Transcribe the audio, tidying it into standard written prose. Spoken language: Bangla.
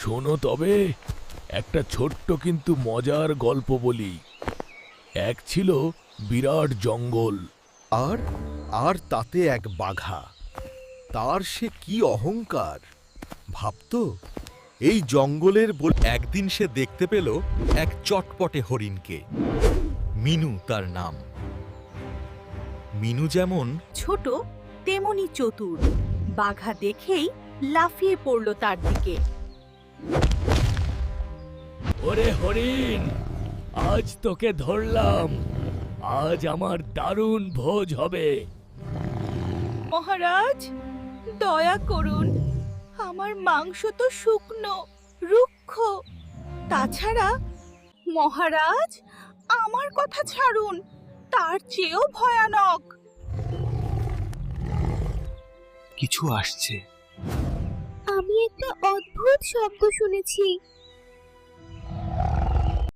শোনো তবে, একটা ছোট্ট কিন্তু মজার গল্প বলি। এক ছিল বিরাট জঙ্গল। আর আর তাতে এক বাঘা। তার সে কি অহংকার! ভাবতো এই জঙ্গলের একদিন সে দেখতে পেল এক চটপটে হরিণকে। মিনু তার নাম। মিনু যেমন ছোট তেমনি চতুর। বাঘা দেখেই লাফিয়ে পড়ল তার দিকে। ওরে হরিণ, আজ তোকে ধরলাম। আজ আমার দারুণ ভোজ হবে। মহারাজ, দয়া করুন, আমার মাংস তো শুকনো, রুক্ষ। তাছাড়া মহারাজ, আমার কথা ছাড়ুন, তার চেয়েও ভয়ানক। কিছু আসছে। আমি একটা অদ্ভুত শব্দ শুনেছি।